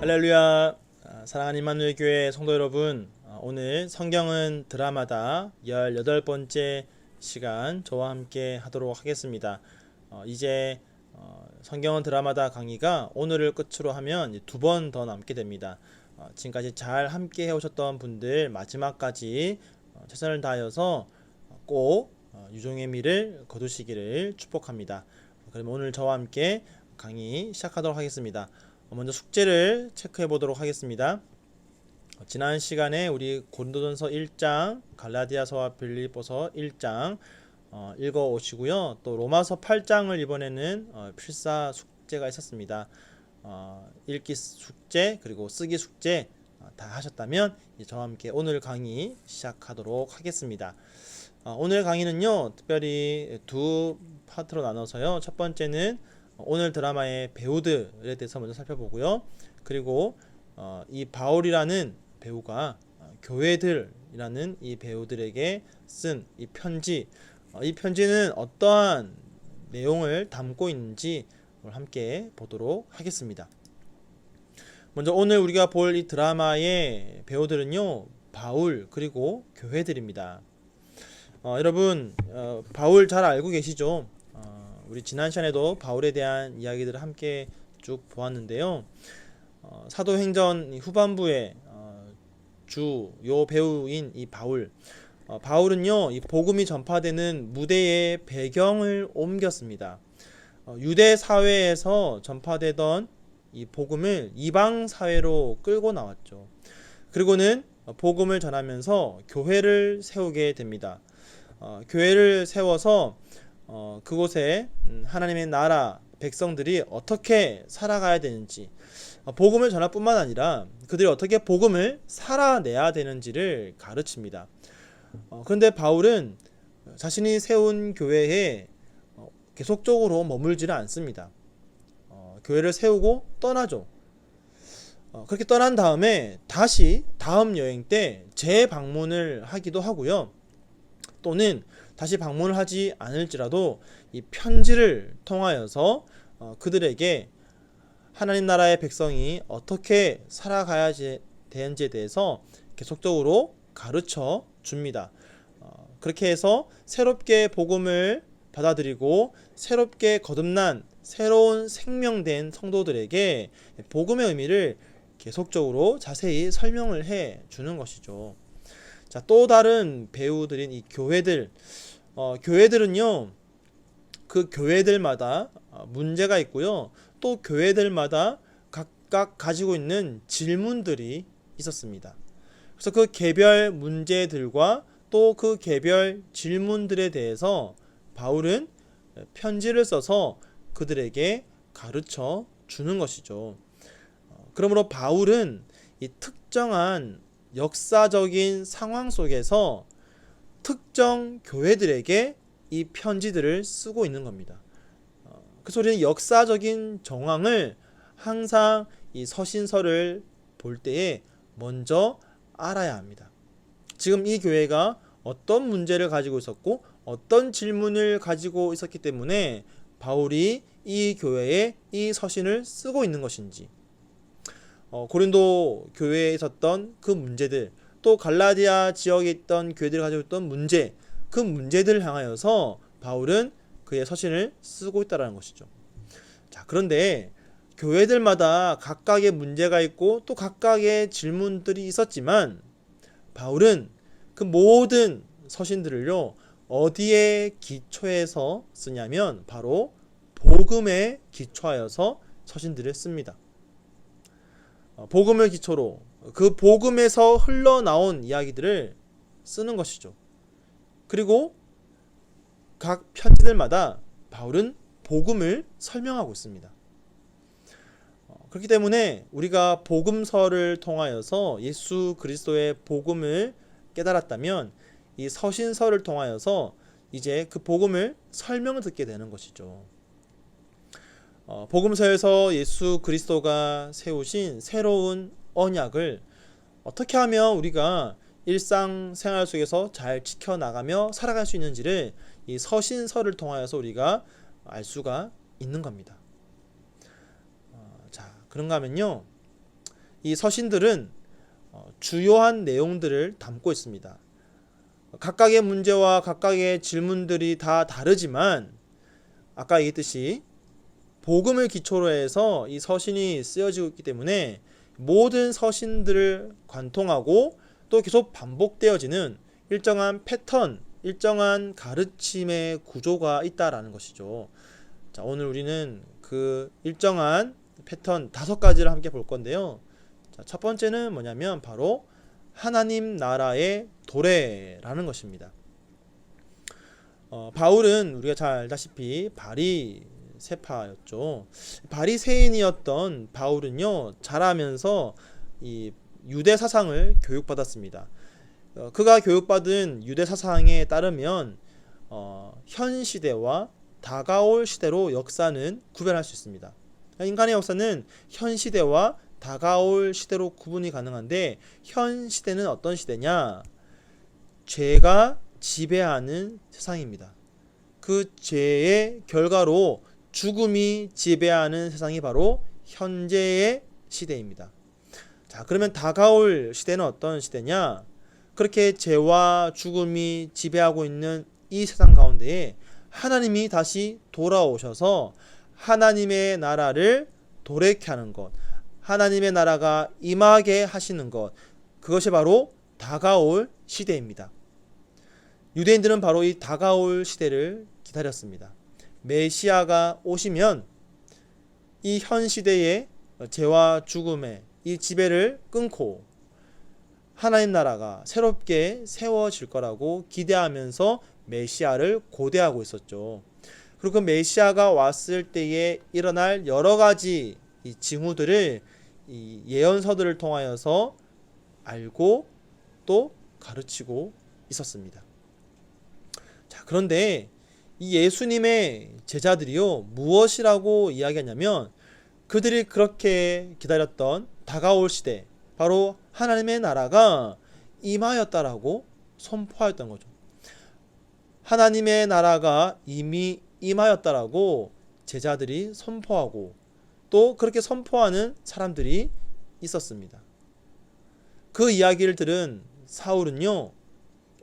할렐루야. 사랑하는 임마누엘 교회 성도 여러분, 오늘 성경은 드라마다 18번째 시간 저와 함께 하도록 하겠습니다. 이제 성경은 드라마다 강의가 오늘을 끝으로 하면 2번 더 남게 됩니다. 지금까지 잘 함께 해오셨던 분들 마지막까지 최선을 다하여서 꼭 유종의 미를 거두시기를 축복합니다. 그럼 오늘 저와 함께 강의 시작하도록 하겠습니다. 먼저 숙제를 체크해 보도록 하겠습니다. 지난 시간에 우리 고린도전서 1장, 갈라디아서와 빌립보서 1장 읽어 오시고요. 또 로마서 8장을 이번에는 필사 숙제가 있었습니다. 읽기 숙제 그리고 쓰기 숙제 다 하셨다면 저와 함께 오늘 강의 시작하도록 하겠습니다. 오늘 강의는요, 특별히 두 파트로 나눠서요. 첫 번째는 오늘 드라마의 배우들에 대해서 먼저 살펴보고요. 그리고 이 바울이라는 배우가 교회들이라는 이 배우들에게 쓴 이 편지, 이 편지는 어떠한 내용을 담고 있는지 함께 보도록 하겠습니다. 먼저 오늘 우리가 볼 이 드라마의 배우들은요, 바울 그리고 교회들입니다. 여러분, 바울 잘 알고 계시죠? 우리 지난 시간에도 바울에 대한 이야기들을 함께 쭉 보았는데요. 사도행전 후반부에 주요 배우인 이 바울, 바울은요, 이 복음이 전파되는 무대의 배경을 옮겼습니다. 유대 사회에서 전파되던 이 복음을 이방 사회로 끌고 나왔죠. 그리고는 복음을 전하면서 교회를 세우게 됩니다. 교회를 세워서 그곳에 하나님의 나라 백성들이 어떻게 살아가야 되는지, 복음을 전할 뿐만 아니라 그들이 어떻게 복음을 살아내야 되는지를 가르칩니다. 그런데 바울은 자신이 세운 교회에 계속적으로 머물지는 않습니다. 교회를 세우고 떠나죠. 그렇게 떠난 다음에 다시 다음 여행 때 재방문을 하기도 하고요. 또는 다시 방문을 하지 않을지라도 이 편지를 통하여서 그들에게 하나님 나라의 백성이 어떻게 살아가야 되는지에 대해서 계속적으로 가르쳐 줍니다. 그렇게 해서 새롭게 복음을 받아들이고 새롭게 거듭난 새로운 생명된 성도들에게 복음의 의미를 계속적으로 자세히 설명을 해 주는 것이죠. 자, 또 다른 배우들인 이 교회들, 교회들은요, 그 교회들마다 문제가 있고요. 또 교회들마다 각각 가지고 있는 질문들이 있었습니다. 그래서 그 개별 문제들과 또 그 개별 질문들에 대해서 바울은 편지를 써서 그들에게 가르쳐 주는 것이죠. 그러므로 바울은 이 특정한 역사적인 상황 속에서 특정 교회들에게 이 편지들을 쓰고 있는 겁니다. 그래서 우리는 역사적인 정황을 항상 이 서신서를 볼 때에 먼저 알아야 합니다. 지금 이 교회가 어떤 문제를 가지고 있었고 어떤 질문을 가지고 있었기 때문에 바울이 이 교회에 이 서신을 쓰고 있는 것인지, 고린도 교회에 있었던 그 문제들, 또 갈라디아 지역에 있던 교회들이 가지고 있던 문제, 그 문제들을 향하여서 바울은 그의 서신을 쓰고 있다는 것이죠. 자, 그런데 교회들마다 각각의 문제가 있고 또 각각의 질문들이 있었지만 바울은 그 모든 서신들을요, 어디에 기초해서 쓰냐면 바로 복음에 기초하여서 서신들을 씁니다. 복음을 기초로 그 복음에서 흘러나온 이야기들을 쓰는 것이죠. 그리고 각 편지들마다 바울은 복음을 설명하고 있습니다. 그렇기 때문에 우리가 복음서를 통하여서 예수 그리스도의 복음을 깨달았다면 이 서신서를 통하여서 이제 그 복음을 설명을 듣게 되는 것이죠. 복음서에서 예수 그리스도가 세우신 새로운 언약을 어떻게 하면 우리가 일상생활 속에서 잘 지켜나가며 살아갈 수 있는지를 이 서신서를 통하여서 우리가 알 수가 있는 겁니다. 자, 그런가 하면요, 이 서신들은 주요한 내용들을 담고 있습니다. 각각의 문제와 각각의 질문들이 다 다르지만 아까 얘기했듯이 복음을 기초로 해서 이 서신이 쓰여지고 있기 때문에 모든 서신들을 관통하고 또 계속 반복되어지는 일정한 패턴, 일정한 가르침의 구조가 있다라는 것이죠. 자, 오늘 우리는 그 일정한 패턴 5가지를 함께 볼 건데요. 자, 첫 번째는 뭐냐면 바로 하나님 나라의 도래라는 것입니다. 바울은 우리가 잘 알다시피 바리새파였죠. 바리새인이었던 바울은요, 자라면서 이 유대 사상을 교육받았습니다. 그가 교육받은 유대 사상에 따르면 현 시대와 다가올 시대로 역사는 구별할 수 있습니다. 인간의 역사는 현 시대와 다가올 시대로 구분이 가능한데, 현 시대는 어떤 시대냐? 죄가 지배하는 세상입니다. 그 죄의 결과로 죽음이 지배하는 세상이 바로 현재의 시대입니다. 자, 그러면 다가올 시대는 어떤 시대냐? 그렇게 죄와 죽음이 지배하고 있는 이 세상 가운데에 하나님이 다시 돌아오셔서 하나님의 나라를 도래케 하는 것, 하나님의 나라가 임하게 하시는 것, 그것이 바로 다가올 시대입니다. 유대인들은 바로 이 다가올 시대를 기다렸습니다. 메시아가 오시면 이 현 시대의 죄와 죽음의 이 지배를 끊고 하나님 나라가 새롭게 세워질 거라고 기대하면서 메시아를 고대하고 있었죠. 그리고 그 메시아가 왔을 때에 일어날 여러 가지 이 징후들을 이 예언서들을 통하여서 알고 또 가르치고 있었습니다. 자, 그런데 이 예수님의 제자들이요, 무엇이라고 이야기하냐면 그들이 그렇게 기다렸던 다가올 시대, 바로 하나님의 나라가 임하였다라고 선포하였던 거죠. 하나님의 나라가 이미 임하였다라고 제자들이 선포하고 또 그렇게 선포하는 사람들이 있었습니다. 그 이야기를 들은 사울은요,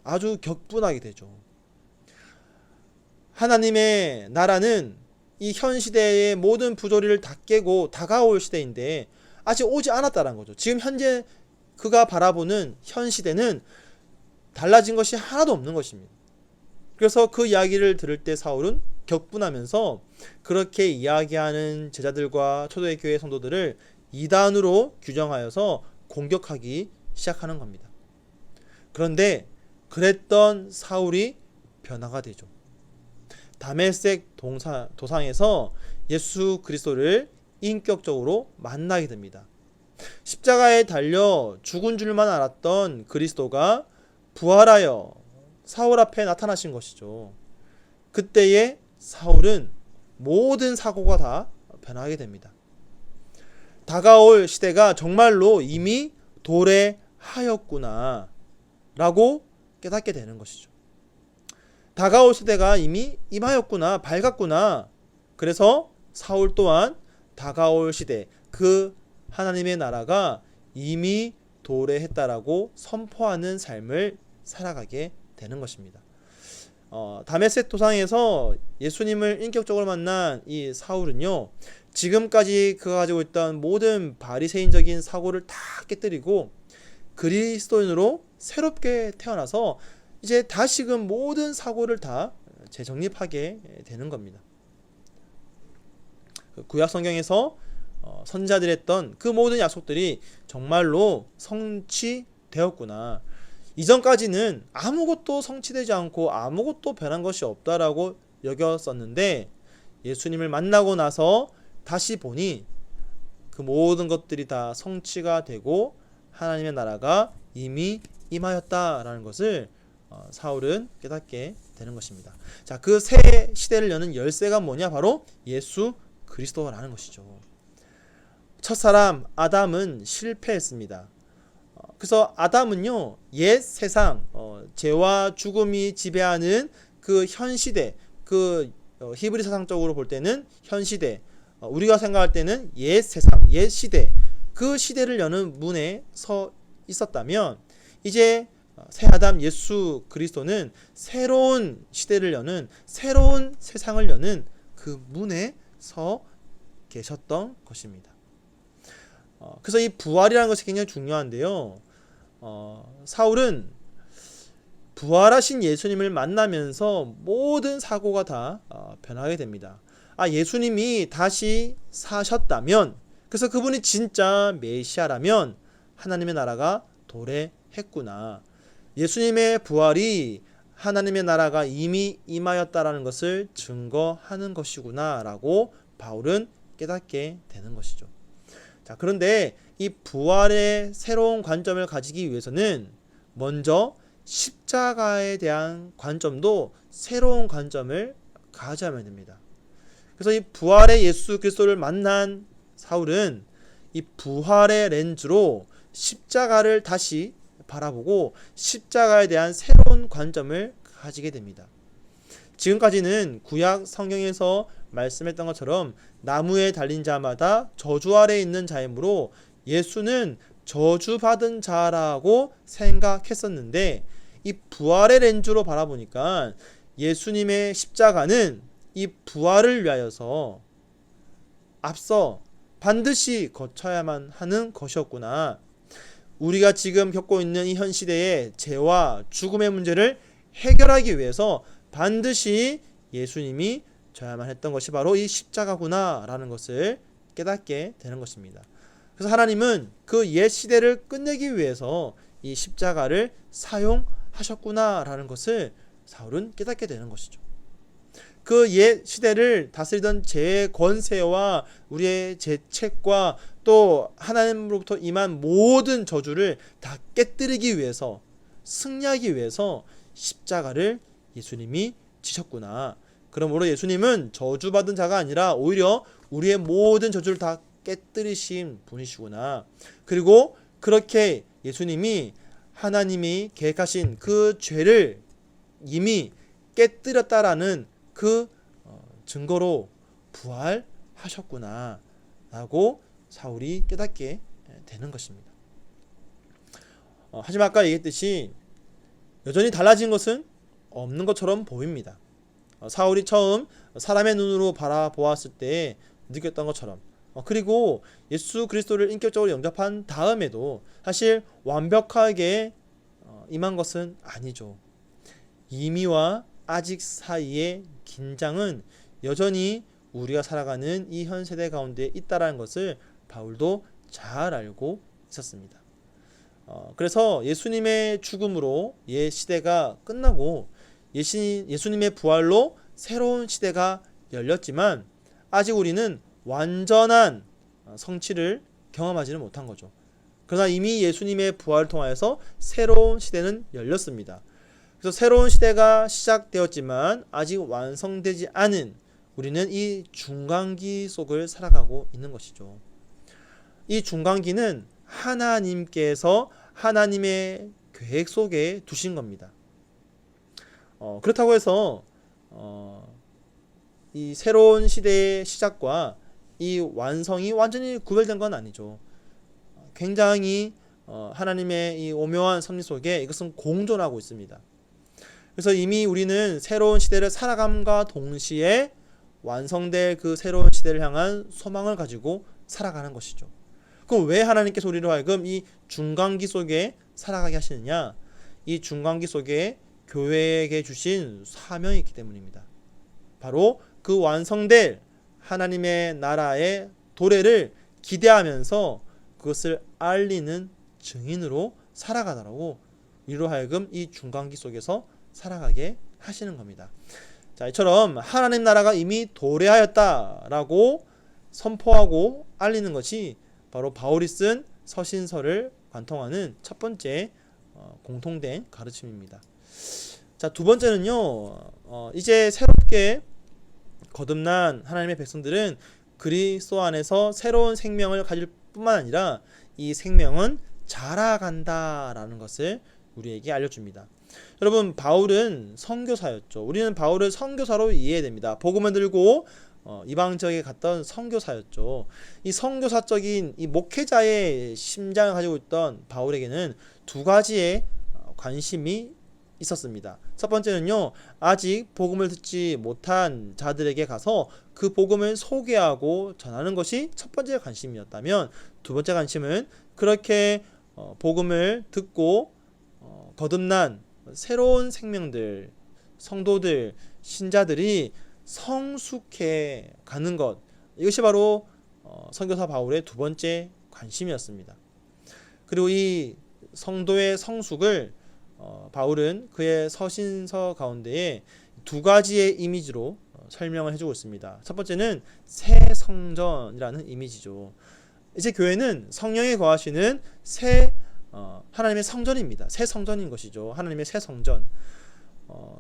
아주 격분하게 되죠. 하나님의 나라는 이 현 시대의 모든 부조리를 다 깨고 다가올 시대인데 아직 오지 않았다는 거죠. 지금 현재 그가 바라보는 현 시대는 달라진 것이 하나도 없는 것입니다. 그래서 그 이야기를 들을 때 사울은 격분하면서 그렇게 이야기하는 제자들과 초대교회 성도들을 이단으로 규정하여서 공격하기 시작하는 겁니다. 그런데 그랬던 사울이 변화가 되죠. 다메섹 도상에서 예수 그리스도를 인격적으로 만나게 됩니다. 십자가에 달려 죽은 줄만 알았던 그리스도가 부활하여 사울 앞에 나타나신 것이죠. 그때에 사울은 모든 사고가 다 변하게 됩니다. 다가올 시대가 정말로 이미 도래하였구나 라고 깨닫게 되는 것이죠. 다가올 시대가 이미 임하였구나, 밝았구나. 그래서 사울 또한 다가올 시대, 그 하나님의 나라가 이미 도래했다라고 선포하는 삶을 살아가게 되는 것입니다. 다메섹 도상에서 예수님을 인격적으로 만난 이 사울은요, 지금까지 그가 가지고 있던 모든 바리새인적인 사고를 다 깨뜨리고 그리스도인으로 새롭게 태어나서 이제 다시금 모든 사고를 다 재정립하게 되는 겁니다. 구약 성경에서 선지자들이 했던 그 모든 약속들이 정말로 성취되었구나. 이전까지는 아무것도 성취되지 않고 아무것도 변한 것이 없다라고 여겼었는데 예수님을 만나고 나서 다시 보니 그 모든 것들이 다 성취가 되고 하나님의 나라가 이미 임하였다라는 것을 사울은 깨닫게 되는 것입니다. 자, 그 새 시대를 여는 열쇠가 뭐냐? 바로 예수 그리스도라는 것이죠. 첫사람 아담은 실패했습니다. 그래서 아담은요, 옛 세상, 죄와 죽음이 지배하는 그 현 시대, 그 히브리 사상적으로 볼 때는 현 시대, 우리가 생각할 때는 옛 세상, 옛 시대, 그 시대를 여는 문에 서 있었다면 이제 새 아담 예수 그리스도는 새로운 시대를 여는 새로운 세상을 여는 그 문에 서 계셨던 것입니다. 그래서 이 부활이라는 것이 굉장히 중요한데요. 사울은 부활하신 예수님을 만나면서 모든 사고가 다 변하게 됩니다. 예수님이 다시 사셨다면, 그래서 그분이 진짜 메시아라면 하나님의 나라가 도래했구나. 예수님의 부활이 하나님의 나라가 이미 임하였다라는 것을 증거하는 것이구나 라고 바울은 깨닫게 되는 것이죠. 자, 그런데 이 부활의 새로운 관점을 가지기 위해서는 먼저 십자가에 대한 관점도 새로운 관점을 가져야만 됩니다. 그래서 이 부활의 예수 그리스도를 만난 사울은 이 부활의 렌즈로 십자가를 다시 바라보고 십자가에 대한 새로운 관점을 가지게 됩니다. 지금까지는 구약 성경에서 말씀했던 것처럼 나무에 달린 자마다 저주 아래 있는 자이므로 예수는 저주받은 자라고 생각했었는데, 이 부활의 렌즈로 바라보니까 예수님의 십자가는 이 부활을 위하여서 앞서 반드시 거쳐야만 하는 것이었구나. 우리가 지금 겪고 있는 이 현 시대의 죄와 죽음의 문제를 해결하기 위해서 반드시 예수님이 져야만 했던 것이 바로 이 십자가구나 라는 것을 깨닫게 되는 것입니다. 그래서 하나님은 그 옛 시대를 끝내기 위해서 이 십자가를 사용하셨구나 라는 것을 사울은 깨닫게 되는 것이죠. 그 옛 시대를 다스리던 죄의 권세와 우리의 죄책과 또 하나님으로부터 임한 모든 저주를 다 깨뜨리기 위해서, 승리하기 위해서 십자가를 예수님이 지셨구나. 그러므로 예수님은 저주받은 자가 아니라 오히려 우리의 모든 저주를 다 깨뜨리신 분이시구나. 그리고 그렇게 예수님이 하나님이 계획하신 그 죄를 이미 깨뜨렸다라는 그 증거로 부활하셨구나 라고 사울이 깨닫게 되는 것입니다. 하지만 아까 얘기했듯이 여전히 달라진 것은 없는 것처럼 보입니다. 사울이 처음 사람의 눈으로 바라보았을 때 느꼈던 것처럼, 그리고 예수 그리스도를 인격적으로 영접한 다음에도 사실 완벽하게 임한 것은 아니죠. 이미와 아직 사이의 긴장은 여전히 우리가 살아가는 이 현 세대 가운데 있다라는 것을 바울도 잘 알고 있었습니다. 그래서 예수님의 죽음으로 옛 시대가 끝나고 예수님의 부활로 새로운 시대가 열렸지만 아직 우리는 완전한 성취를 경험하지는 못한 거죠. 그러나 이미 예수님의 부활을 통하여서 새로운 시대는 열렸습니다. 그래서 새로운 시대가 시작되었지만 아직 완성되지 않은 우리는 이 중간기 속을 살아가고 있는 것이죠. 이 중간기는 하나님께서 하나님의 계획 속에 두신 겁니다. 그렇다고 해서 이 새로운 시대의 시작과 이 완성이 완전히 구별된 건 아니죠. 굉장히 하나님의 이 오묘한 섭리 속에 이것은 공존하고 있습니다. 그래서 이미 우리는 새로운 시대를 살아감과 동시에 완성될 그 새로운 시대를 향한 소망을 가지고 살아가는 것이죠. 그럼 왜 하나님께서 우리로 하여금 이 중간기 속에 살아가게 하시느냐? 이 중간기 속에 교회에게 주신 사명이 있기 때문입니다. 바로 그 완성될 하나님의 나라의 도래를 기대하면서 그것을 알리는 증인으로 살아가더라고 우리로 하여금 이 중간기 속에서 살아가게 하시는 겁니다. 자, 이처럼 하나님 나라가 이미 도래하였다라고 선포하고 알리는 것이 바로 바울이 쓴 서신서를 관통하는 첫 번째 공통된 가르침입니다. 자, 두 번째는요, 이제 새롭게 거듭난 하나님의 백성들은 그리스도 안에서 새로운 생명을 가질 뿐만 아니라 이 생명은 자라간다라는 것을 우리에게 알려줍니다. 여러분, 바울은 선교사였죠. 우리는 바울을 선교사로 이해해야 됩니다. 복음을 들고 이방 지역에 갔던 선교사였죠. 이 선교사적인 이 목회자의 심장을 가지고 있던 바울에게는 두 가지의 관심이 있었습니다. 첫 번째는요, 아직 복음을 듣지 못한 자들에게 가서 그 복음을 소개하고 전하는 것이 첫 번째 관심이었다면, 두 번째 관심은 그렇게 복음을 듣고 거듭난 새로운 생명들, 성도들, 신자들이 성숙해 가는 것, 이것이 바로 선교사 바울의 두 번째 관심이었습니다. 그리고 이 성도의 성숙을 바울은 그의 서신서 가운데에 두 가지의 이미지로 설명을 해주고 있습니다. 첫 번째는 새 성전이라는 이미지죠. 이제 교회는 성령에 거하시는 새 하나님의 성전입니다. 새 성전인 것이죠. 하나님의 새 성전.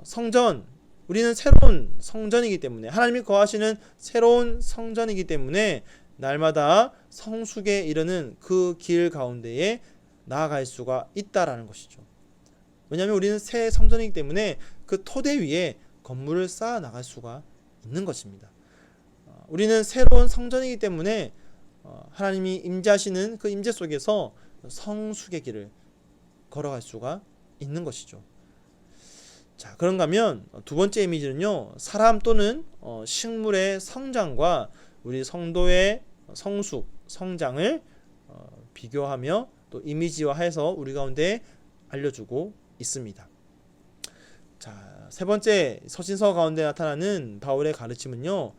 성전, 우리는 새로운 성전이기 때문에, 하나님이 거하시는 새로운 성전이기 때문에 날마다 성숙에 이르는 그 길 가운데에 나아갈 수가 있다라는 것이죠. 왜냐하면 우리는 새 성전이기 때문에 그 토대 위에 건물을 쌓아 나갈 수가 있는 것입니다. 우리는 새로운 성전이기 때문에 하나님이 임재하시는 그 임재 속에서 성숙의 길을 걸어갈 수가 있는 것이죠. 자, 그런가 하면 두 번째 이미지는요, 사람 또는 식물의 성장과 우리 성도의 성숙, 성장을 비교하며 또 이미지화해서 우리 가운데 알려주고 있습니다. 자, 세 번째 서신서 가운데 나타나는 바울의 가르침은요,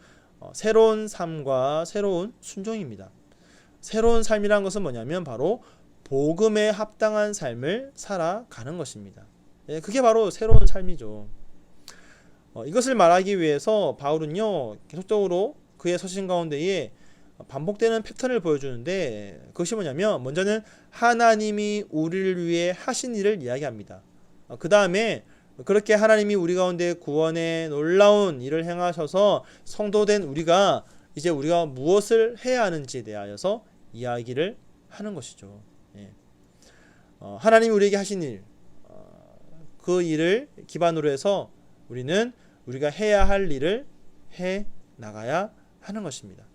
새로운 삶과 새로운 순종입니다. 새로운 삶이란 것은 뭐냐면 바로 복음에 합당한 삶을 살아가는 것입니다. 그게 바로 새로운 삶이죠. 이것을 말하기 위해서 바울은요, 계속적으로 그의 서신 가운데에 반복되는 패턴을 보여주는데, 그것이 뭐냐면 먼저는 하나님이 우리를 위해 하신 일을 이야기합니다. 그 다음에 그렇게 하나님이 우리 가운데 구원의 놀라운 일을 행하셔서 성도된 우리가 이제 우리가 무엇을 해야 하는지에 대하여서 이야기를 하는 것이죠. 하나님이 우리에게 하신 일, 그 일을 기반으로 해서 우리는 우리가 해야 할 일을 해 나가야 하는 것입니다.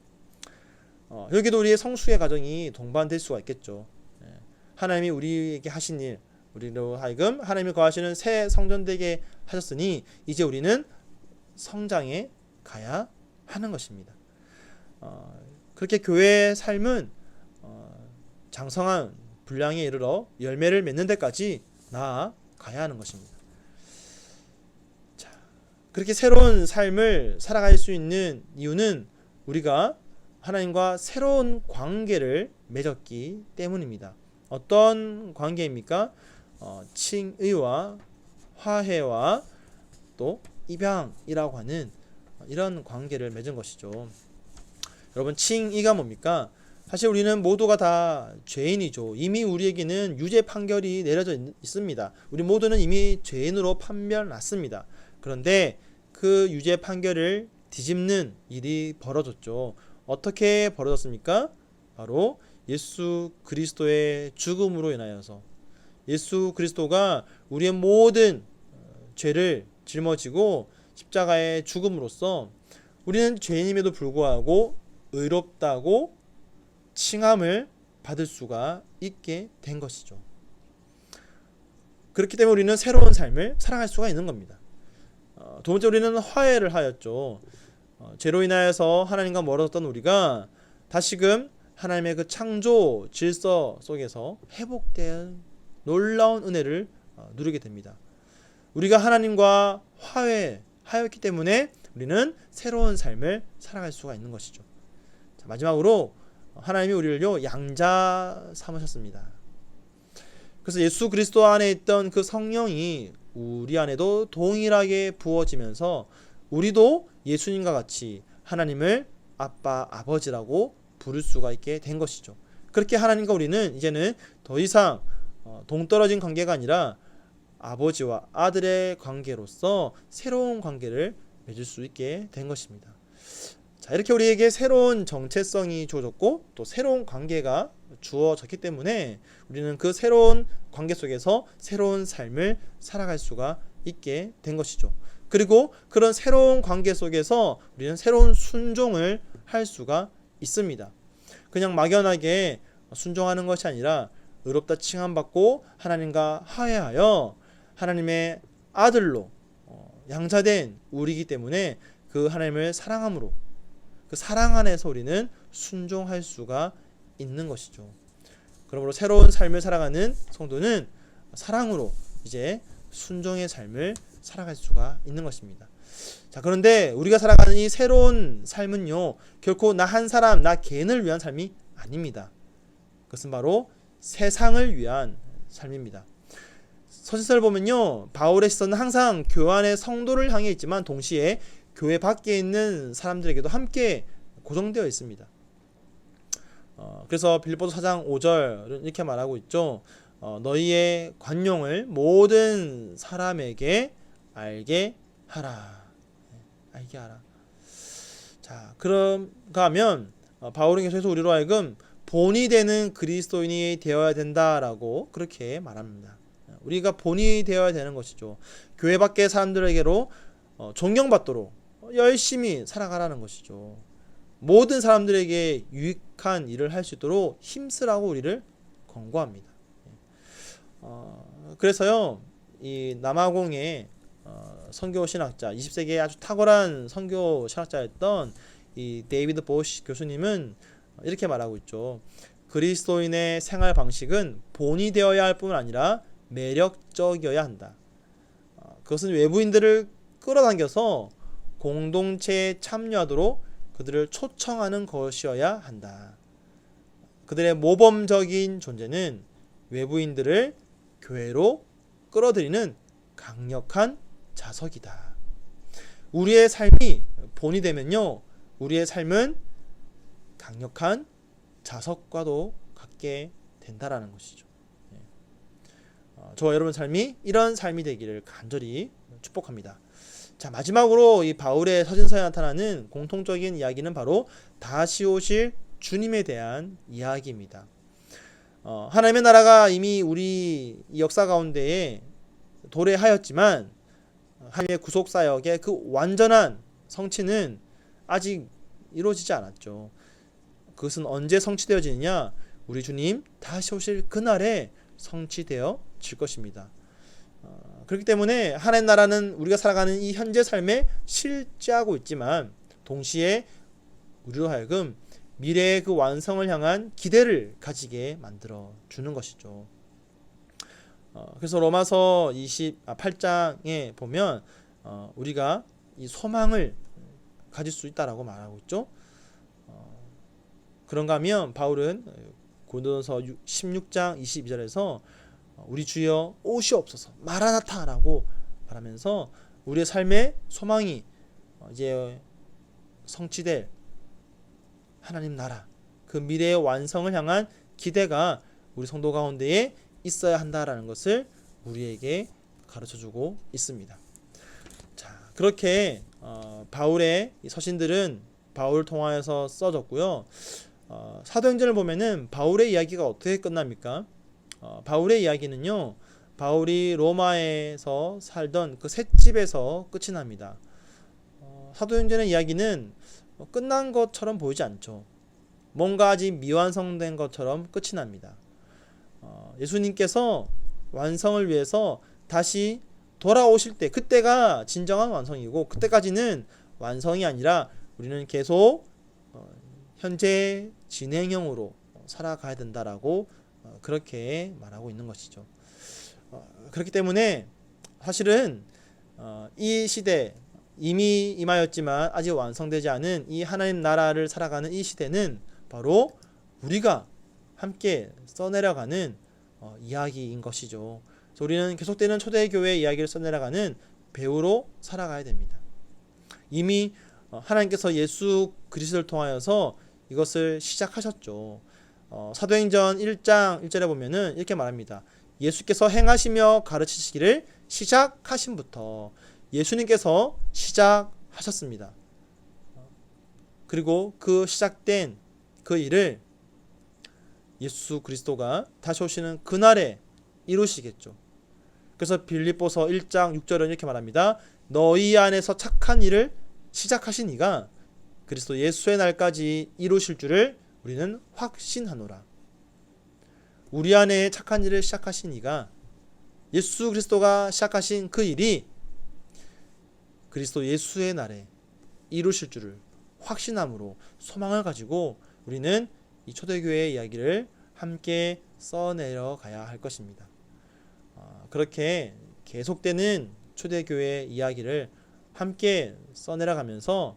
여기도 우리의 성숙의 과정이 동반될 수가 있겠죠. 하나님이 우리에게 하신 일, 우리로 하여금 하나님이 거하시는 새 성전 되게 하셨으니 이제 우리는 성장해 가야 하는 것입니다. 그렇게 교회의 삶은 장성한 분량에 이르러 열매를 맺는 데까지 나아가야 하는 것입니다. 자, 그렇게 새로운 삶을 살아갈 수 있는 이유는 우리가 하나님과 새로운 관계를 맺었기 때문입니다. 어떤 관계입니까? 칭의와 화해와 또 입양이라고 하는 이런 관계를 맺은 것이죠. 여러분, 칭의가 뭡니까? 사실 우리는 모두가 다 죄인이죠. 이미 우리에게는 유죄 판결이 내려져 있습니다. 우리 모두는 이미 죄인으로 판별났습니다. 그런데 그 유죄 판결을 뒤집는 일이 벌어졌죠. 어떻게 벌어졌습니까? 바로 예수 그리스도의 죽음으로 인하여서, 예수 그리스도가 우리의 모든 죄를 짊어지고 십자가의 죽음으로써 우리는 죄인임에도 불구하고 의롭다고 칭함을 받을 수가 있게 된 것이죠. 그렇기 때문에 우리는 새로운 삶을 살아갈 수가 있는 겁니다. 두 번째, 우리는 화해를 하였죠. 죄로 인하여서 하나님과 멀어졌던 우리가 다시금 하나님의 그 창조 질서 속에서 회복된 놀라운 은혜를 누리게 됩니다. 우리가 하나님과 화해하였기 때문에 우리는 새로운 삶을 살아갈 수가 있는 것이죠. 자, 마지막으로 하나님이 우리를요 양자 삼으셨습니다. 그래서 예수 그리스도 안에 있던 그 성령이 우리 안에도 동일하게 부어지면서 우리도 예수님과 같이 하나님을 아빠, 아버지라고 부를 수가 있게 된 것이죠. 그렇게 하나님과 우리는 이제는 더 이상 동떨어진 관계가 아니라 아버지와 아들의 관계로서 새로운 관계를 맺을 수 있게 된 것입니다. 자, 이렇게 우리에게 새로운 정체성이 주어졌고 또 새로운 관계가 주어졌기 때문에 우리는 그 새로운 관계 속에서 새로운 삶을 살아갈 수가 있게 된 것이죠. 그리고 그런 새로운 관계 속에서 우리는 새로운 순종을 할 수가 있습니다. 그냥 막연하게 순종하는 것이 아니라 의롭다 칭함받고 하나님과 화해하여 하나님의 아들로 양자된 우리이기 때문에 그 하나님을 사랑함으로 그 사랑 안에서 우리는 순종할 수가 있는 것이죠. 그러므로 새로운 삶을 살아가는 성도는 사랑으로 이제 순종의 삶을 살아갈 수가 있는 것입니다. 자, 그런데 우리가 살아가는 이 새로운 삶은요, 결코 나 한 사람, 나 개인을 위한 삶이 아닙니다. 그것은 바로 세상을 위한 삶입니다. 서신서를 보면요, 바울의 시선은 항상 교회 안의 성도를 향해 있지만 동시에 교회 밖에 있는 사람들에게도 함께 고정되어 있습니다. 그래서 빌립보서 4장 5절은 이렇게 말하고 있죠. 너희의 관용을 모든 사람에게 알게 하라. 알게 하라. 자, 그런가 하면 바울은 계속해서 우리로 하여금 본이 되는 그리스도인이 되어야 된다라고 그렇게 말합니다. 우리가 본이 되어야 되는 것이죠. 교회 밖의 사람들에게로 존경받도록 열심히 살아가라는 것이죠. 모든 사람들에게 유익한 일을 할 수 있도록 힘쓰라고 우리를 권고합니다. 그래서요, 이 남아공의 선교 신학자, 20세기에 아주 탁월한 선교 신학자였던 이 데이비드 보시 교수님은 이렇게 말하고 있죠. 그리스도인의 생활 방식은 본이 되어야 할 뿐만 아니라 매력적이어야 한다. 그것은 외부인들을 끌어당겨서 공동체에 참여하도록 그들을 초청하는 것이어야 한다. 그들의 모범적인 존재는 외부인들을 교회로 끌어들이는 강력한 자석이다. 우리의 삶이 본이 되면요, 우리의 삶은 강력한 자석과도 같게 된다라는 것이죠. 저와 여러분 삶이 이런 삶이 되기를 간절히 축복합니다. 자, 마지막으로 이 바울의 서신서에 나타나는 공통적인 이야기는 바로 다시 오실 주님에 대한 이야기입니다. 하나님의 나라가 이미 우리 역사 가운데에 도래하였지만 하나님의 구속사역의 그 완전한 성취는 아직 이루어지지 않았죠. 그것은 언제 성취되어지느냐? 우리 주님 다시 오실 그날에 성취되어질 것입니다. 그렇기 때문에 하나님 나라는 우리가 살아가는 이 현재 삶에 실제하고 있지만 동시에 우리로 하여금 미래의 그 완성을 향한 기대를 가지게 만들어 주는 것이죠. 그래서 로마서 8장에 보면 우리가 이 소망을 가질 수 있다라고 말하고 있죠. 그런가 하면 바울은 고린도전서 16장 22절에서 우리 주여 오시옵소서 마라나타라고 말하면서 우리의 삶의 소망이 이제 성취될 하나님 나라, 그 미래의 완성을 향한 기대가 우리 성도 가운데에 있어야 한다라는 것을 우리에게 가르쳐주고 있습니다. 자, 그렇게 바울의 서신들은 바울을 통하여서 써졌고요. 사도행전을 보면은 바울의 이야기가 어떻게 끝납니까? 바울의 이야기는요, 바울이 로마에서 살던 그 셋집에서 끝이 납니다. 사도행전의 이야기는 끝난 것처럼 보이지 않죠. 뭔가 아직 미완성된 것처럼 끝이 납니다. 예수님께서 완성을 위해서 다시 돌아오실 때, 그때가 진정한 완성이고, 그때까지는 완성이 아니라 우리는 계속 현재 진행형으로 살아가야 된다라고 그렇게 말하고 있는 것이죠. 그렇기 때문에 사실은 이 시대, 이미 임하였지만 아직 완성되지 않은 이 하나님 나라를 살아가는 이 시대는 바로 우리가 함께 써내려가는 이야기인 것이죠. 그래서 우리는 계속되는 초대교회의 이야기를 써내려가는 배우로 살아가야 됩니다. 이미 하나님께서 예수 그리스도를 통하여서 이것을 시작하셨죠. 사도행전 1장 1절에 보면은 이렇게 말합니다. 예수께서 행하시며 가르치시기를 시작하심부터 예수님께서 시작하셨습니다. 그리고 그 시작된 그 일을 예수 그리스도가 다시 오시는 그날에 이루시겠죠. 그래서 빌립보서 1장 6절은 이렇게 말합니다. 너희 안에서 착한 일을 시작하신 이가 그리스도 예수의 날까지 이루실 줄을 우리는 확신하노라. 우리 안에 착한 일을 시작하신 이가 예수 그리스도가 시작하신 그 일이 그리스도 예수의 날에 이루실 줄을 확신함으로 소망을 가지고 우리는 이 초대교회의 이야기를 함께 써내려 가야 할 것입니다. 그렇게 계속되는 초대교회의 이야기를 함께 써내려가면서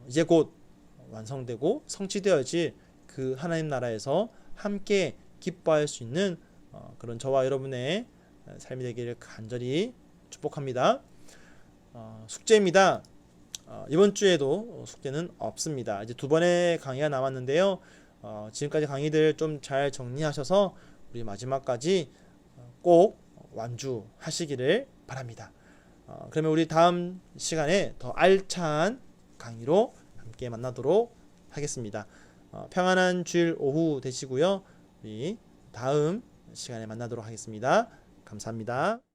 이제 곧 완성되고 성취되어질 그 하나님 나라에서 함께 기뻐할 수 있는 그런 저와 여러분의 삶이 되기를 간절히 축복합니다. 숙제입니다. 이번 주에도 숙제는 없습니다. 이제 2번의 강의가 남았는데요. 지금까지 강의들 좀 잘 정리하셔서 우리 마지막까지 꼭 완주하시기를 바랍니다. 그러면 우리 다음 시간에 더 알찬 강의로 함께 만나도록 하겠습니다. 평안한 주일 오후 되시고요. 우리 다음 시간에 만나도록 하겠습니다. 감사합니다.